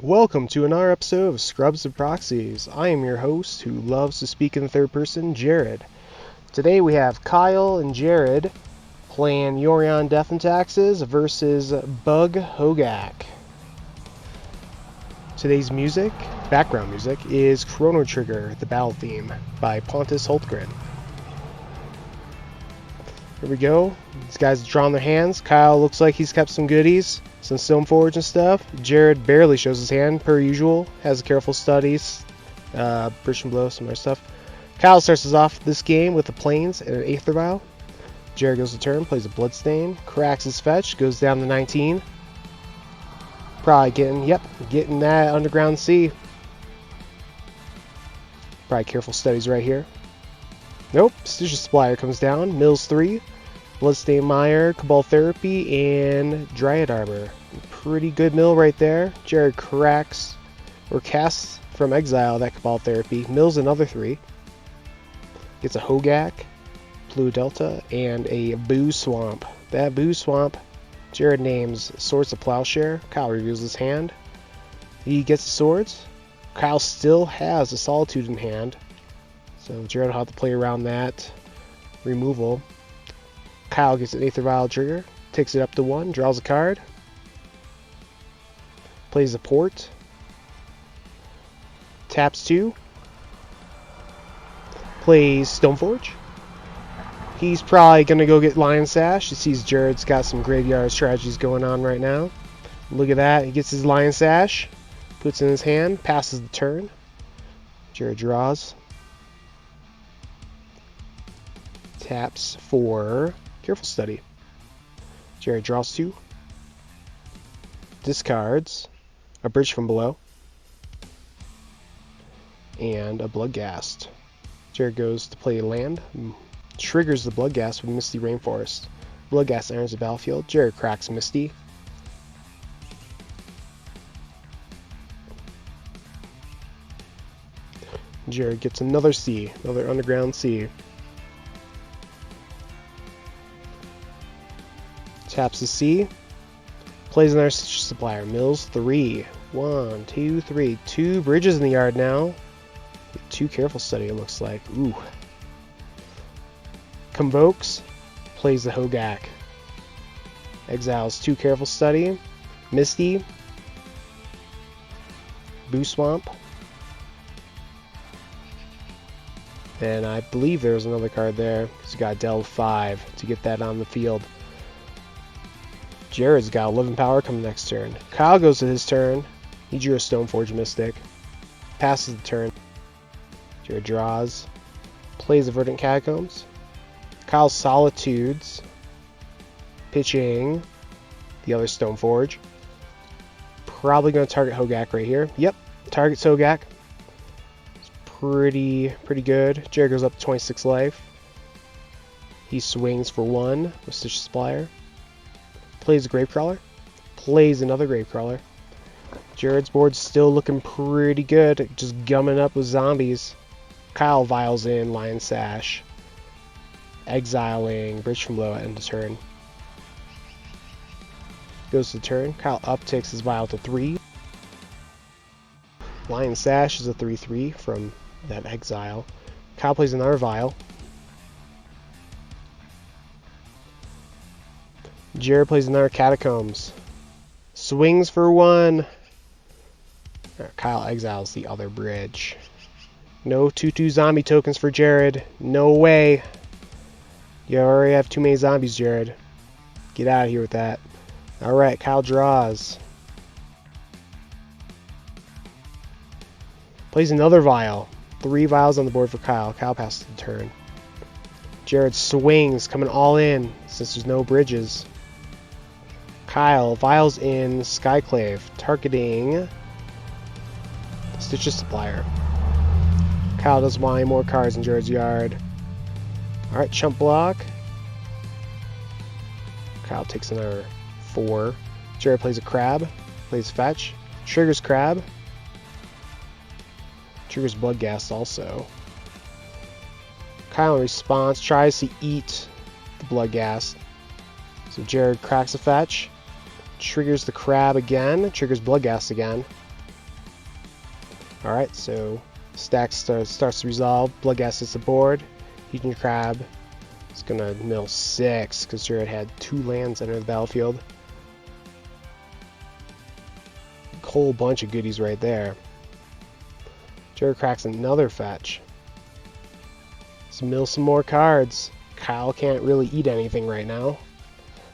Welcome to another episode of Scrubs of Proxies. I am your host who loves to speak in the third person, Jared. Today we have Kyle and Jared playing Yorion Death and Taxes versus BUG Hogaak. Today's background music, is Chrono Trigger, the battle theme, by Pontus Hultgren. Here we go. These guys have drawn their hands. Kyle looks like he's kept some goodies, some Stoneforge and stuff. Jared barely shows his hand, per usual. Has careful studies, Bridge and Blow, some other stuff. Kyle starts us off this game with the Plains and an Aether Vial. Jared goes to turn, plays a Bloodstain, cracks his fetch, goes down to 19. Probably getting that Underground Sea. Probably careful studies right here. Nope, Stitches Splier comes down, Mills 3, Bloodstain Mire, Cabal Therapy, and Dryad Arbor. Pretty good mill right there. Jared cracks, or casts from exile that Cabal Therapy, mills another 3. Gets a Hogaak, Blue Delta, and a Boo Swamp. That Boo Swamp, Jared names Swords of Plowshare. Kyle reviews his hand. He gets the swords. Kyle still has a Solitude in hand, so Jared will have to play around that removal. Kyle gets an Aether Vial trigger, takes it up to 1, draws a card, plays a port, taps 2, plays Stoneforge. He's probably going to go get Lion Sash. He sees Jared's got some graveyard strategies going on right now. Look at that. He gets his Lion Sash, puts it in his hand, passes the turn. Jared draws. Taps for Careful Study. Jared draws 2. Discards a Bridge from Below. And a Bloodghast. Jared goes to play land. Triggers the Bloodghast with Misty Rainforest. Bloodghast enters the battlefield. Jared cracks Misty. Jared gets another sea, another Underground Sea. Taps the sea. Plays another Supplier. Mills 3. 1, 2, 3. 2 bridges in the yard now. 2 Careful Study, it looks like. Ooh. Convokes. Plays the Hogaak. Exiles 2 Careful Study. Misty. Boo Swamp. And I believe there was another card there. He's got Delve 5 to get that on the field. Jared's got 11 power coming next turn. Kyle goes to his turn. He drew a Stoneforge Mystic. Passes the turn. Jared draws. Plays a Verdant Catacombs. Kyle Solitudes. Pitching the other Stoneforge. Probably going to target Hogaak right here. Yep, targets Hogaak. It's pretty good. Jared goes up to 26 life. He swings for 1 with Stitch Splier. Plays a Gravecrawler. Plays another Gravecrawler. Jared's board's still looking pretty good. Just gumming up with zombies. Kyle vials in Lion Sash. Exiling Bridge from Below at end of turn. Goes to turn. Kyle upticks his vial to 3. Lion Sash is a 3/3 from that exile. Kyle plays another vial. Jared plays another Catacombs. Swings for 1. Kyle exiles the other bridge. No 2/2 zombie tokens for Jared. No way. You already have too many zombies, Jared. Get out of here with that. Alright, Kyle draws. Plays another vial. 3 vials on the board for Kyle. Kyle passes the turn. Jared swings, coming all in since there's no bridges. Kyle vials in Skyclave, targeting Stitches Supplier. Kyle doesn't want any more cards in Jared's yard. Alright, Chump Block. Kyle takes another 4. Jared plays a Crab, plays Fetch, triggers Crab, triggers Bloodghast also. Kyle in response tries to eat the Bloodghast. So Jared cracks a fetch, triggers the crab again, triggers Bloodghast again. Alright, so stack starts to resolve. Bloodghast hits the board. Heathen Crab is going to mill 6 because Jared had 2 lands enter the battlefield. Whole bunch of goodies right there. Jared cracks another fetch. Let's mill some more cards. Kyle can't really eat anything right now.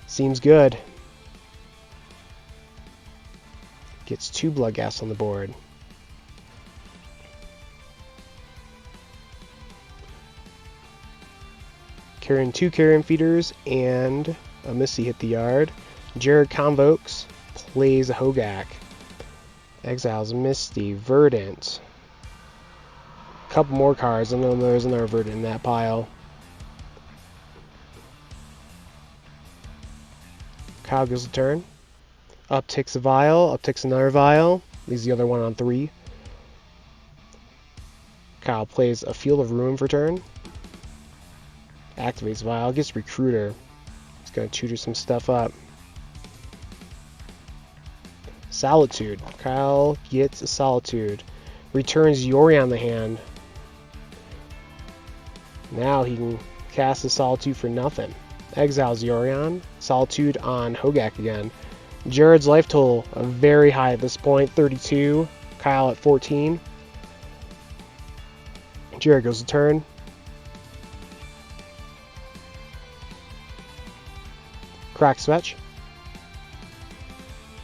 Seems good. Gets 2 Bloodghast on the board. Carrying 2 Carrion Feeders and a Misty hit the yard. Jared convokes, plays a Hogaak. Exiles Misty, Verdant. A couple more cards. I know there's another Verdant in that pile. Kyle goes to turn. Upticks a vial, upticks another vial. Leaves the other one on 3. Kyle plays a Field of Ruin for turn. Activates vial, gets Recruiter. He's gonna tutor some stuff up. Solitude. Kyle gets a Solitude. Returns Yori on the hand. Now he can cast a Solitude for nothing. Exiles Yorion. Solitude on Hogaak again. Jared's life total very high at this point, 32. Kyle at 14. Jared goes to turn. Cracks fetch.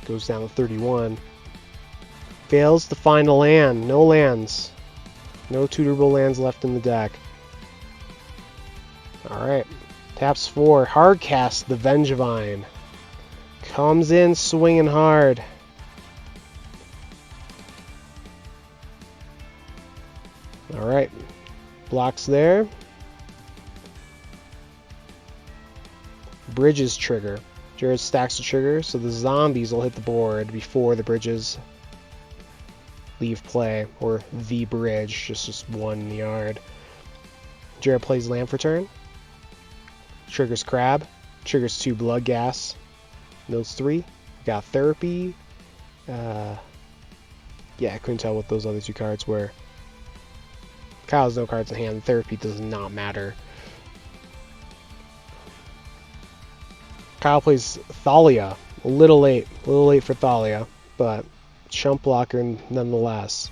Goes down to 31. Fails to find a land. No lands. No tutorable lands left in the deck. Alright. Taps 4. Hardcast the Vengevine. Comes in swinging hard. Alright. Blocks there. Bridges trigger. Jared stacks the trigger, so the zombies will hit the board before the bridges leave play, or the bridge, just one in the yard. Jared plays land for turn. Triggers Crab. Triggers 2 Bloodghast. Mills 3. Got Therapy. Yeah, I couldn't tell what those other 2 cards were. Kyle has no cards in hand. Therapy does not matter. Kyle plays Thalia. A little late for Thalia, but chump blocker nonetheless.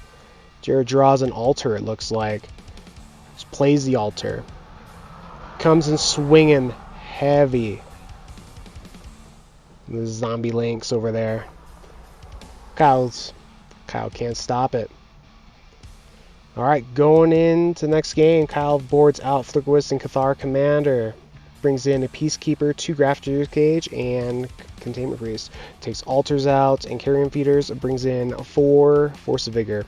Jared draws an altar, it looks like. Just plays the altar. Comes in swinging heavy. The zombie links over there. Kyle can't stop it. Alright, going into the next game, Kyle boards out Flickerwist and Cathar Commander. Brings in a Peacekeeper, 2 Grafter's Cage, and Containment Priest. Takes Altars out and Carrion Feeders. Brings in 4 Force of Vigor.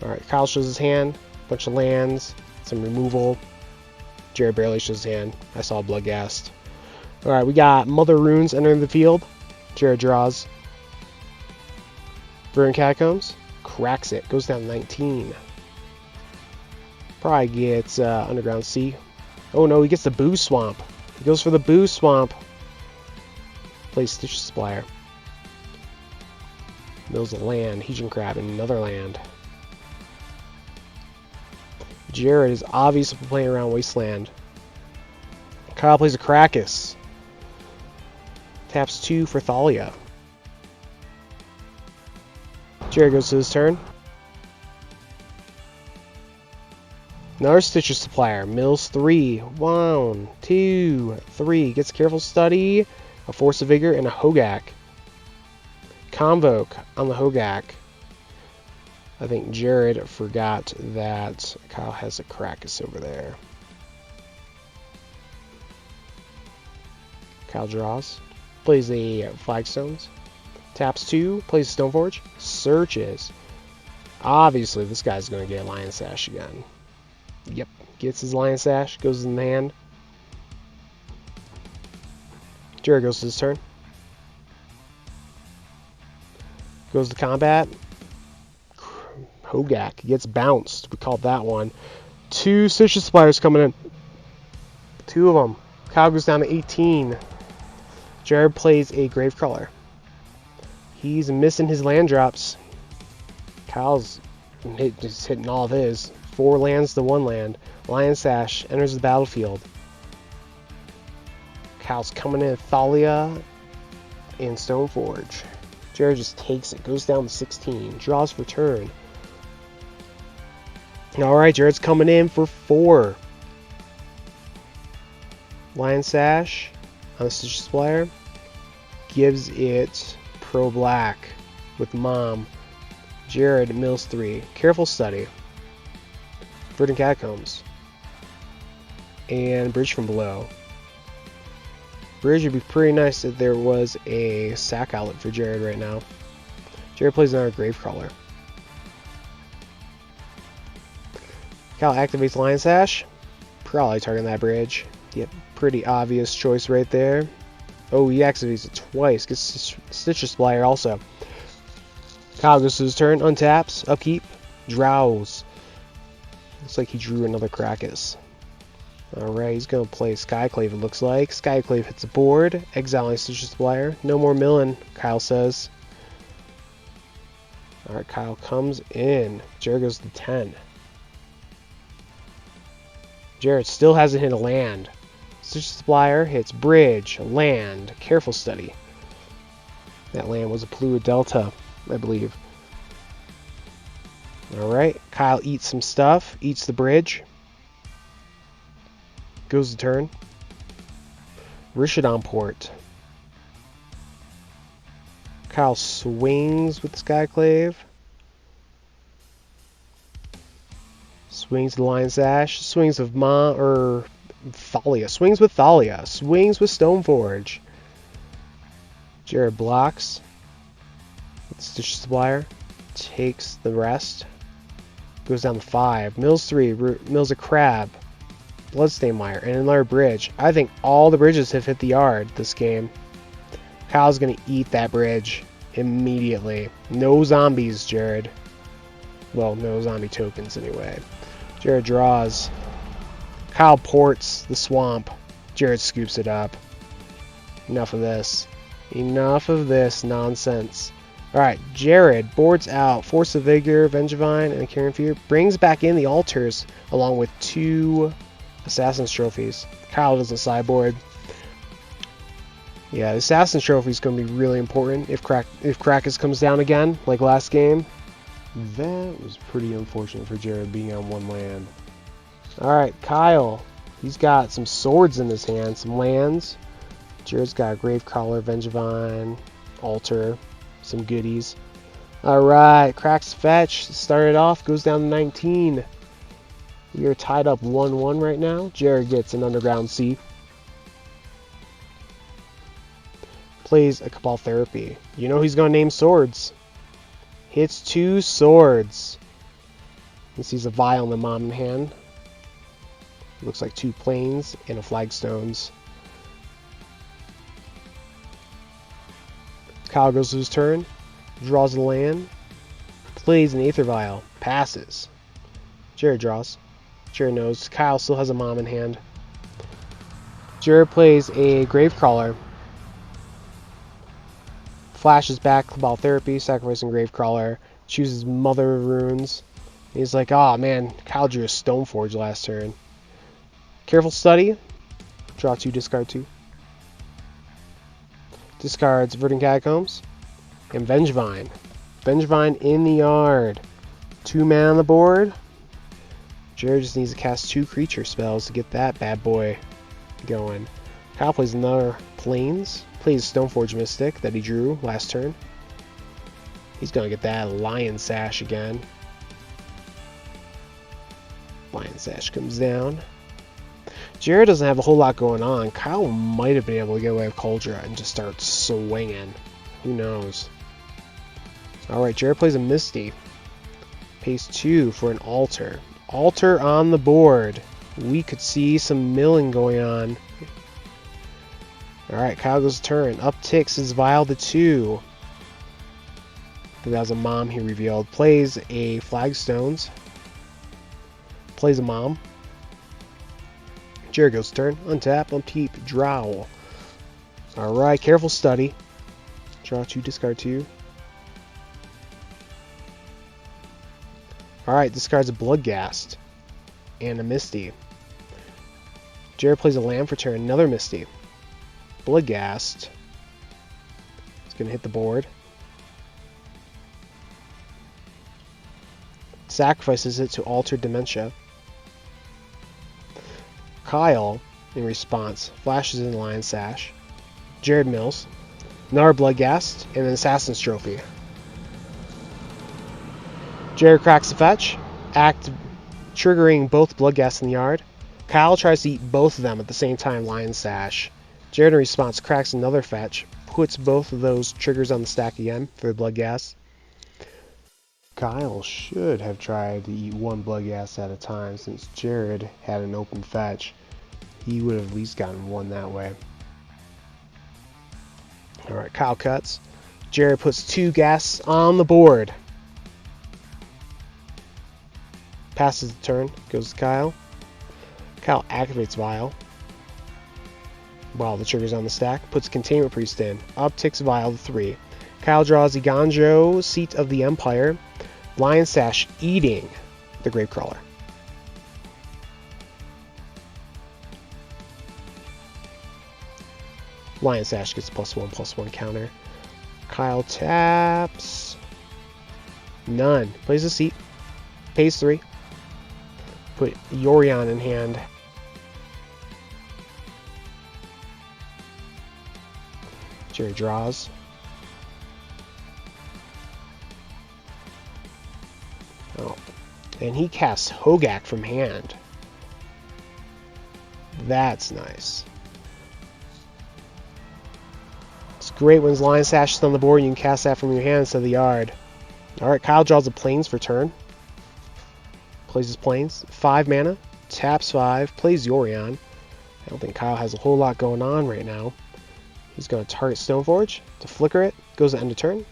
Alright, Kyle shows his hand. Bunch of lands. Some removal. Jared barely shows his hand. I saw Bloodghast. Alright, we got Mother Runes entering the field. Jared draws. Verdant Catacombs. Cracks it. Goes down to 19. Probably gets Underground Sea. Oh no, he gets the Boo Swamp. He goes for the Boo Swamp. Plays Stitch Supplier. Mills a land. Heathen Crab and another land. Jared is obviously playing around Wasteland. Kyle plays a Krakus. Taps 2 for Thalia. Jared goes to his turn. Another Stitcher Supplier. Mills 3. 1, 2, 3. Gets Careful Study, a Force of Vigor, and a Hogaak. Convoke on the Hogaak. I think Jared forgot that Kyle has a Krakus over there. Kyle draws. Plays the Flagstones. Taps 2. Plays Stoneforge. Searches. Obviously, this guy's going to get Lion Sash again. Yep. Gets his Lion Sash. Goes in the hand. Jared goes to his turn. Goes to combat. Hogaak gets bounced. We called that one. 2 Stitcher Suppliers coming in. 2 of them. Kyle goes down to 18. Jared plays a Gravecrawler. He's missing his land drops. Kyle's just hitting all of his. 4 lands to 1 land. Lion Sash enters the battlefield. Kyle's coming in Thalia and Stoneforge. Jared just takes it. Goes down to 16. Draws for turn. Alright, Jared's coming in for 4. Lion Sash on the Stitch Supplier. Gives it Pro Black with Mom. Jared mills 3. Careful Study. Verdant Catacombs. And Bridge from Below. Bridge would be pretty nice if there was a sack outlet for Jared right now. Jared plays another Gravecrawler. Kyle activates Lion Sash. Probably targeting that bridge. Yep, pretty obvious choice right there. Oh, he activates it twice. Gets Stitch Supplier also. Kyle goes to his turn, untaps, upkeep, draws. Looks like he drew another Krakus. Alright, he's going to play Skyclave, it looks like. Skyclave hits the board, exiling Stitch Supplier. No more milling, Kyle says. Alright, Kyle comes in. Jared goes to 10. Jared still hasn't hit a land. Stitch Supplier hits Bridge, land, Careful Study. That land was a Pluid Delta, I believe. Alright, Kyle eats some stuff, eats the bridge. Goes to turn. Rishodon Port. Kyle swings with Skyclave. Swings the Lion Sash. Swings with Thalia. Swings with Thalia. Swings with Stoneforge. Jared blocks. Stitch Supplier. Takes the rest. Goes down to 5. Mills 3. Mills a Crab. Bloodstain Mire. And another bridge. I think all the bridges have hit the yard this game. Kyle's going to eat that bridge immediately. No zombies, Jared. Well, no zombie tokens anyway. Jared draws. Kyle ports the swamp. Jared scoops it up. Enough of this. Enough of this nonsense. Alright, Jared boards out Force of Vigor, Vengevine, and Carrion Fear. Brings back in the altars along with 2 Assassin's Trophies. Kyle doesn't sideboard. Yeah, the Assassin's Trophy is going to be really important if Krakus comes down again, like last game. That was pretty unfortunate for Jared being on 1 land. Alright, Kyle. He's got some swords in his hand, some lands. Jared's got a Gravecrawler, Vengevine, Altar, some goodies. Alright, cracks fetch. Started off, goes down to 19. We are tied up 1-1 right now. Jared gets an Underground Sea. Plays a Cabal Therapy. You know he's going to name swords. Hits 2 swords. He sees a vial in the Mom in hand. Looks like 2 planes and a Flagstones. Kyle goes to his turn. Draws a land. Plays an Aether Vial. Passes. Jared draws. Jared knows. Kyle still has a Mom in hand. Jared plays a Gravecrawler. Flashes back Cabal Therapy, sacrificing Gravecrawler. Chooses Mother of Runes. He's like, oh man, Kyle drew a Stoneforge last turn. Careful Study. Draw 2, discard 2. Discards Verdant Catacombs. And Vengevine. Vengevine in the yard. 2 mana on the board. Jared just needs to cast 2 creature spells to get that bad boy going. Kyle plays another Plains. Plays Stoneforge Mystic that he drew last turn. He's going to get that Lion Sash again. Lion Sash comes down. Jared doesn't have a whole lot going on. Kyle might have been able to get away with Cauldron and just start swinging. Who knows? Alright, Jared plays a Misty. Pays 2 for an Altar. Altar on the board. We could see some milling going on. Alright, Kyle goes turn. Upticks his Vial to 2. I think that was a Mom he revealed. Plays a Flagstones. Plays a Mom. Jared goes turn. Untap, upkeep, draw. Alright, careful study. Draw 2, discard 2. Alright, discards a Bloodghast and a Misty. Jared plays a land for turn, another Misty. Bloodghast. It's going to hit the board. Sacrifices it to alter Dementia. Kyle, in response, flashes in Lion Sash. Jared mills. Another Bloodghast, and an Assassin's Trophy. Jared cracks the fetch, triggering both Bloodghasts in the yard. Kyle tries to eat both of them at the same time, Lion Sash. Jared, in response, cracks another fetch, puts both of those triggers on the stack again for the Bloodghast. Kyle should have tried to eat one Bloodghast at a time, since Jared had an open fetch. He would have at least gotten one that way. Alright, Kyle cuts. Jared puts 2 ghasts on the board. Passes the turn. Goes to Kyle. Kyle activates Vial. While the trigger's on the stack. Puts Containment Priest in. Upticks Vial to 3. Kyle draws Iganjo, Seat of the Empire. Lion Sash eating the Gravecrawler. Lion Sash gets +1/+1 counter. Kyle taps. None. Plays a seat. Pays 3. Put Yorion in hand. Jerry draws. Oh. And he casts Hogaak from hand. That's nice. It's great when Lion Sash is on the board and you can cast that from your hand instead of the yard. Alright, Kyle draws the Plains for turn. Plays his Plains. 5 mana. Taps 5. Plays Yorion. I don't think Kyle has a whole lot going on right now. He's going to target Stoneforge to flicker it. Goes to end of turn.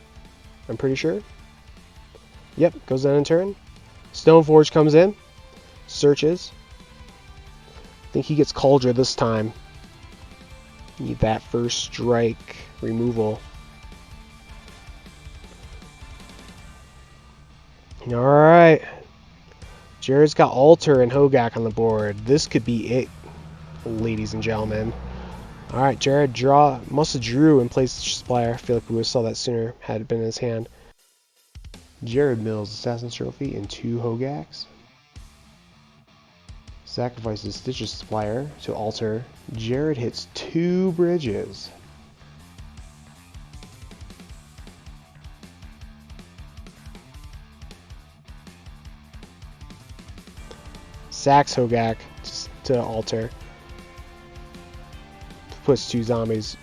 I'm pretty sure. Yep, goes to end of turn. Stoneforge comes in. Searches. I think he gets Cauldron this time. Need that first strike removal. Alright. Jared's got Alter and Hogaak on the board. This could be it, ladies and gentlemen. Alright, Jared must have drew and placed the Supplier. I feel like we would have saw that sooner had it been in his hand. Jared mills Assassin's Trophy and 2 Hogaaks. Sacrifices Stitch's Supplier to alter. Jared hits 2 bridges. Sacks Hogaak to alter. Puts 2 zombies.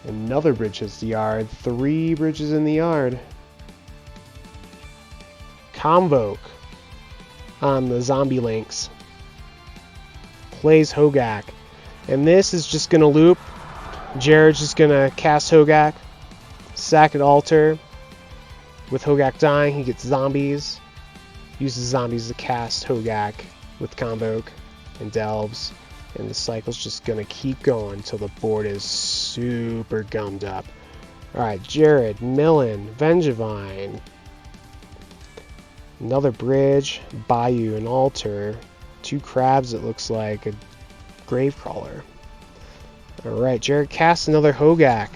Another bridge hits the yard. 3 bridges in the yard. Convoke on the zombie links. Plays Hogaak. And this is just going to loop. Jared's just going to cast Hogaak. Sack at altar. With Hogaak dying, he gets zombies. Uses zombies to cast Hogaak with Convoke and delves. And the cycle's just going to keep going until the board is super gummed up. Alright, Jared, Millen, Vengevine. Another bridge, Bayou, an altar. 2 crabs, it looks like. A Gravecrawler. Alright, Jared casts another Hogaak.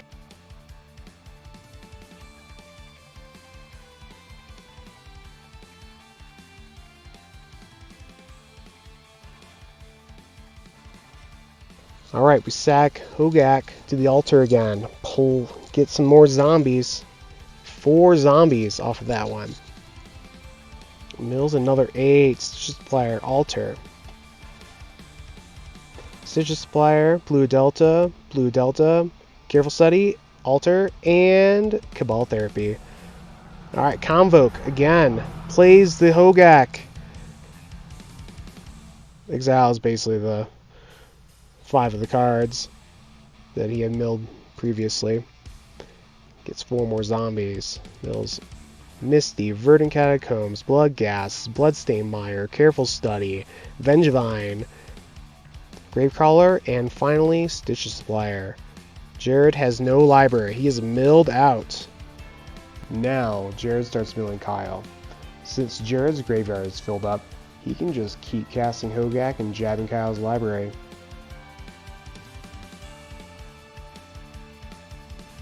Alright, we sack Hogaak to the altar again. Get some more zombies. 4 zombies off of that one. Mills another 8. Stitch's Supplier, altar. Stitch's Supplier, Blue Delta, Careful Study, altar, and Cabal Therapy. Alright, Convoke again. Plays the Hogaak. Exiles basically the 5 of the cards that he had milled previously. Gets 4 more zombies. Mills Misty, Verdant Catacombs, Blood Gas, Bloodstain Mire, Careful Study, Vengevine, Gravecrawler, and finally Stitch's Supplier. Jared has no library. He is milled out. Now, Jared starts milling Kyle. Since Jared's graveyard is filled up, he can just keep casting Hogaak and jabbing Kyle's library.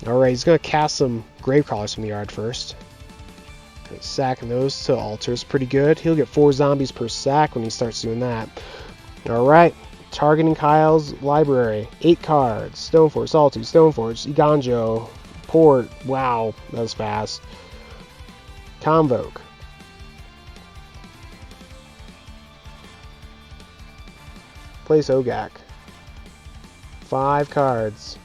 Alright, he's going to cast some Gravecrawlers from the yard first. Sacking those to altar is pretty good. He'll get 4 zombies per sack when he starts doing that. Alright, targeting Kyle's library. 8 cards. Stoneforge, Sawtooth, Stoneforge, Iganjo, Port. Wow, that was fast. Convoke. Place Hogaak. 5 cards.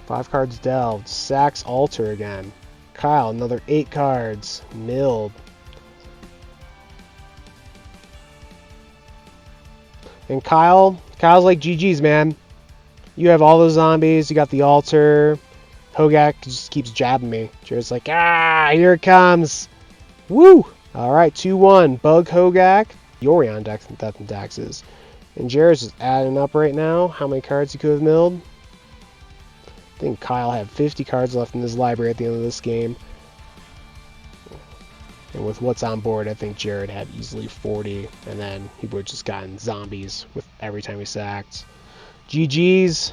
5 cards delved. Sacks altar again. Kyle, another 8 cards. Milled. And Kyle's like, GG's, man. You have all those zombies. You got the altar. Hogaak just keeps jabbing me. Jared's like, here it comes. Woo! Alright, 2-1. BUG Hogaak. Yori on Death and Taxes. And Jared's just adding up right now how many cards he could have milled. I think Kyle had 50 cards left in his library at the end of this game. And with what's on board, I think Jared had easily 40. And then he would have just gotten zombies with every time he sacked. GG's.